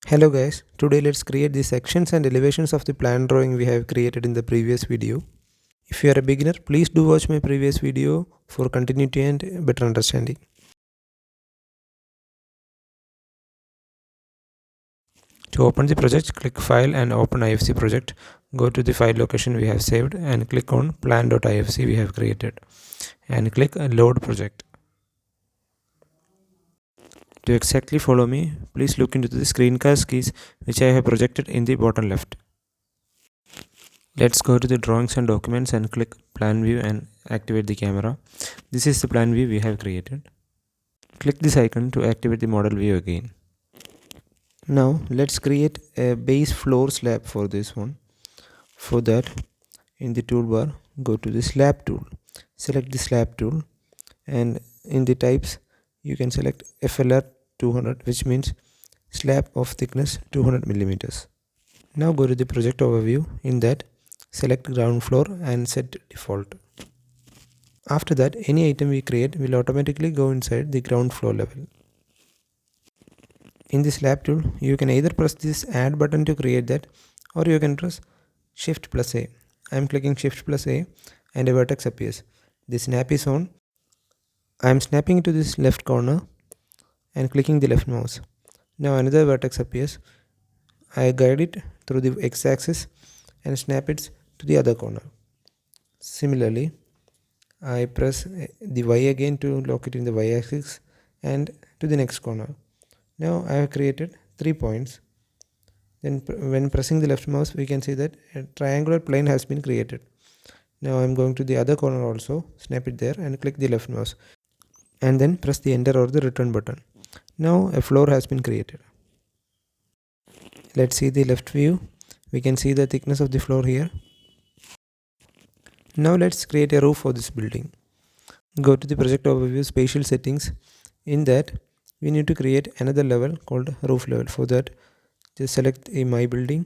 Hello guys, today let's create the sections and elevations of the plan drawing we have created in the previous video. If you are a beginner, please do watch my previous video for continuity and better understanding. To open the project, click File and open IFC project. Go to the file location we have saved and click on plan.ifc we have created and click Load Project. To exactly follow me, please look into the screencast keys which I have projected in the bottom left. Let's go to the drawings and documents and click plan view and activate the camera. This is the plan view we have created. Click this icon to activate the model view again. Now let's create a base floor slab for this one. For that, in the toolbar, go to the slab tool. Select the slab tool and in the types you can select FLR 200, which means slab of thickness 200 millimeters. Now go to the project overview. In that, select ground floor and set default. After that, any item we create will automatically go inside the ground floor level. In the slab tool, you can either press this add button to create that, or you can press shift plus A. I am clicking shift plus A and a vertex appears. The snap is on. I am snapping to this left corner and clicking the left mouse. Now another vertex appears. I guide it through the x-axis and snap it to the other corner. Similarly, I press the Y again to lock it in the y-axis and to the next corner. Now I have created 3 points. Then when pressing the left mouse, we can see that a triangular plane has been created. Now I am going to the other corner also, snap it there and click the left mouse and then press the enter or the return button. Now a floor has been created. Let's see the left view. We can see the thickness of the floor here. Now let's create a roof for this building. Go to the project overview, spatial settings. In that, we need to create another level called roof level. For that, just select a my building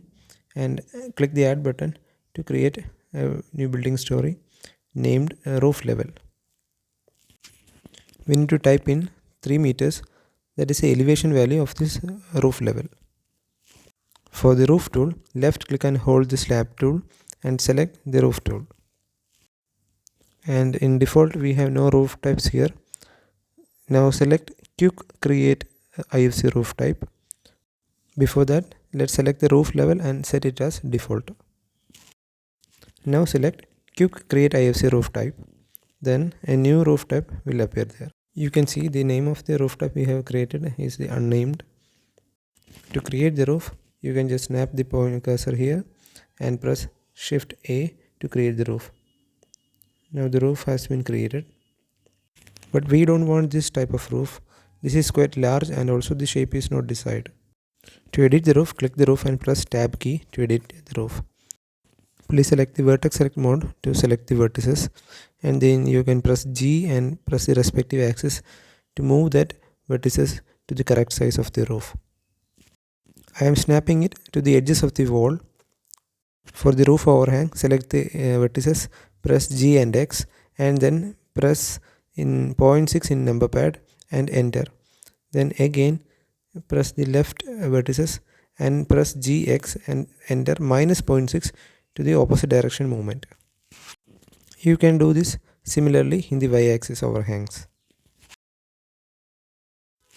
and click the add button to create a new building story named roof level. We need to type in 3 meters, that is the elevation value of this roof level. For the roof tool, left click and hold the slab tool and select the roof tool. And in default we have no roof types here. Now select quick create IFC roof type. Before that, let's select the roof level and set it as default. Now select quick create IFC roof type. Then a new roof type will appear there. You can see the name of the roof type we have created is the unnamed. To create the roof, you can just snap the point cursor here and press shift A to create the roof. Now the roof has been created. But we don't want this type of roof. This is quite large and also the shape is not desired. To edit the roof, click the roof and press tab key to edit the roof. Please select the vertex select mode to select the vertices, and then you can press G and press the respective axis to move that vertices to the correct size of the roof. I am snapping it to the edges of the wall. For the roof overhang, select the vertices, press G and X and then press in 0.6 in number pad and enter. Then again press the left vertices and press GX and enter minus 0.6 to the opposite direction movement. You can do this similarly in the y-axis overhangs.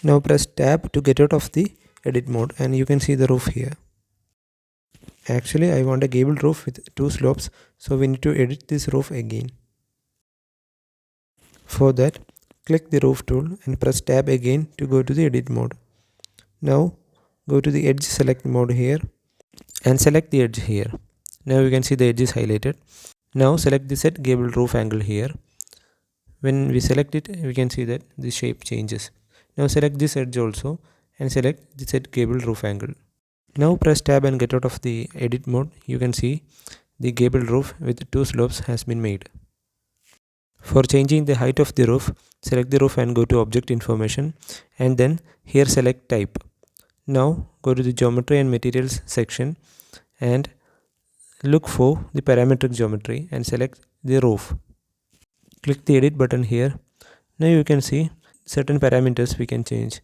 Now press tab to get out of the edit mode and you can see the roof here. Actually, I want a gable roof with 2 slopes, so we need to edit this roof again. For that, click the roof tool and press tab again to go to the edit mode. Now go to the edge select mode here and select the edge here. Now you can see the edge is highlighted. Now select the set gable roof angle here. When we select it, we can see that the shape changes. Now select this edge also and select the set gable roof angle. Now press tab and get out of the edit mode. You can see the gable roof with 2 slopes has been made. For changing the height of the roof, select the roof and go to object information and then here select type. Now go to the geometry and materials section and look for the parametric geometry and select the roof. Click the edit button here. Now you can see certain parameters we can change.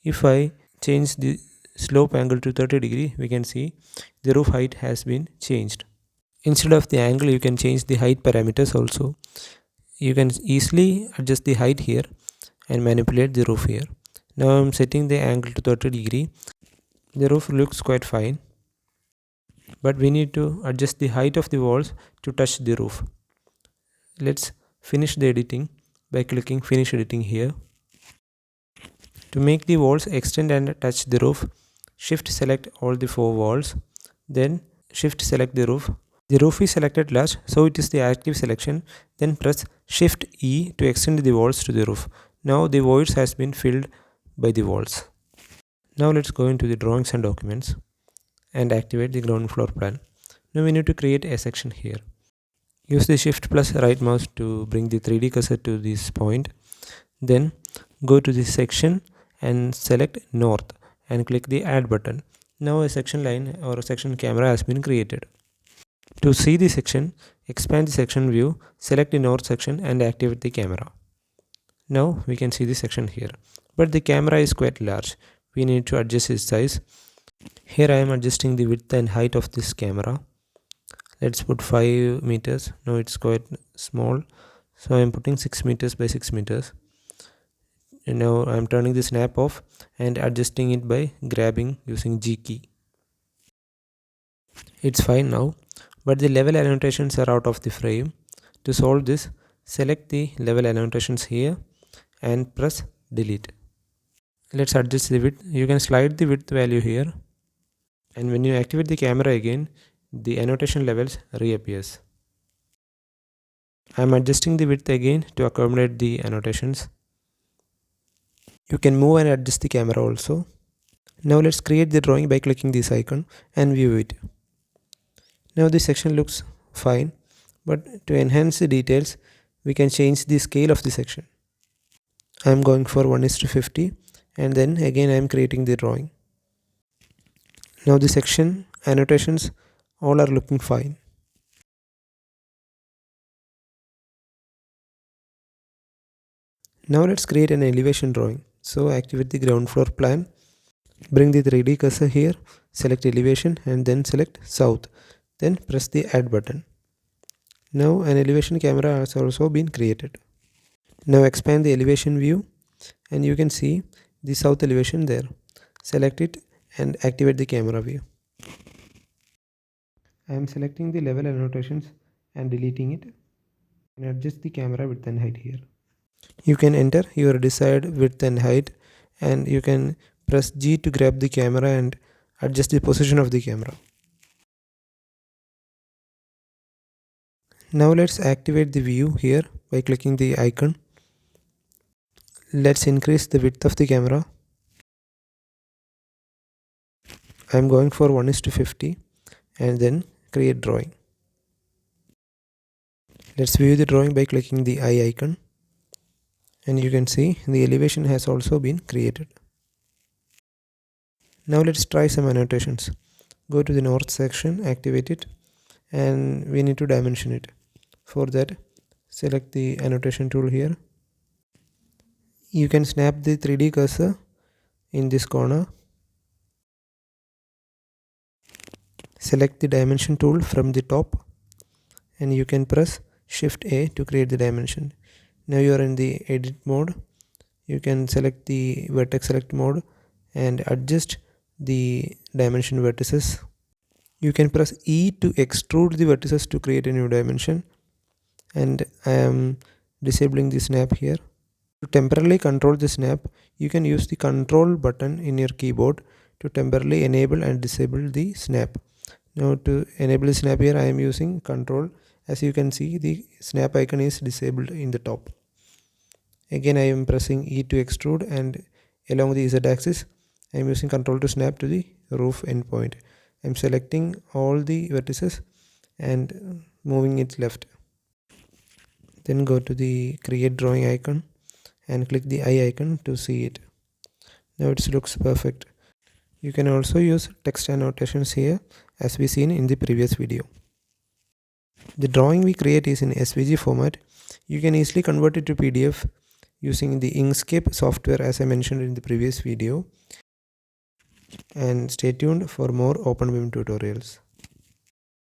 If I change the slope angle to 30 degree, we can see the roof height has been changed. Instead of the angle, you can change the height parameters also. You can easily adjust the height here and manipulate the roof here. Now I'm setting the angle to 30 degree. The roof looks quite fine, but we need to adjust the height of the walls to touch the roof. Let's finish the editing by clicking finish editing here. To make the walls extend and touch the roof, shift select all the 4 walls, then shift select the roof. The roof is selected last, so it is the active selection. Then press shift E to extend the walls to the roof. Now the voids has been filled by the walls. Now let's go into the drawings and documents and activate the ground floor plan. Now we need to create a section here. Use the shift plus right mouse to bring the 3D cursor to this point. Then go to the section and select north and click the add button. Now a section line or a section camera has been created. To see the section, expand the section view, select the north section and activate the camera. Now we can see the section here, but the camera is quite large. We need to adjust its size. Here I am adjusting the width and height of this camera. Let's put 5 meters. Now it's quite small, so I am putting 6 meters by 6 meters. And now I am turning the snap off and adjusting it by grabbing using G key. It's fine now, but the level annotations are out of the frame. To solve this, select the level annotations here and press delete. Let's adjust the width. You can slide the width value here, and when you activate the camera again, the annotation levels reappears. I am adjusting the width again to accommodate the annotations. You can move and adjust the camera also. Now let's create the drawing by clicking this icon and view it. Now this section looks fine, but to enhance the details, we can change the scale of the section. I am going for 1:50, and then again I am creating the drawing. Now the section annotations all are looking fine. Now let's create an elevation drawing. So activate the ground floor plan, bring the 3D cursor here, select elevation and then select south, then press the add button. Now an elevation camera has also been created. Now expand the elevation view and you can see the south elevation there. Select it and activate the camera view. I am selecting the level annotations and deleting it, and adjust the camera width and height here. You can enter your desired width and height, and you can press G to grab the camera and adjust the position of the camera. Now let's activate the view here by clicking the icon. Let's increase the width of the camera. I am going for 1:50 and then create drawing. Let's view the drawing by clicking the eye icon, and you can see the elevation has also been created. Now let's try some annotations. Go to the north section, activate it, and we need to dimension it. For that, select the annotation tool here. You can snap the 3D cursor in this corner. Select the dimension tool from the top, and you can press Shift A to create the dimension. Now you are in the edit mode. You can select the vertex select mode and adjust the dimension vertices. You can press E to extrude the vertices to create a new dimension, and I am disabling the snap here. To temporarily control the snap, you can use the control button in your keyboard to temporarily enable and disable the snap. Now to enable the snap here, I am using control. As you can see, the snap icon is disabled in the top. Again I am pressing E to extrude, and along the Z axis I am using control to snap to the roof endpoint. I am selecting all the vertices and moving it left. Then go to the create drawing icon and click the eye icon to see it. Now it looks perfect. You can also use text annotations here as we seen in the previous video. The drawing we create is in SVG format. You can easily convert it to PDF using the Inkscape software as I mentioned in the previous video. and stay tuned for more OpenBIM tutorials.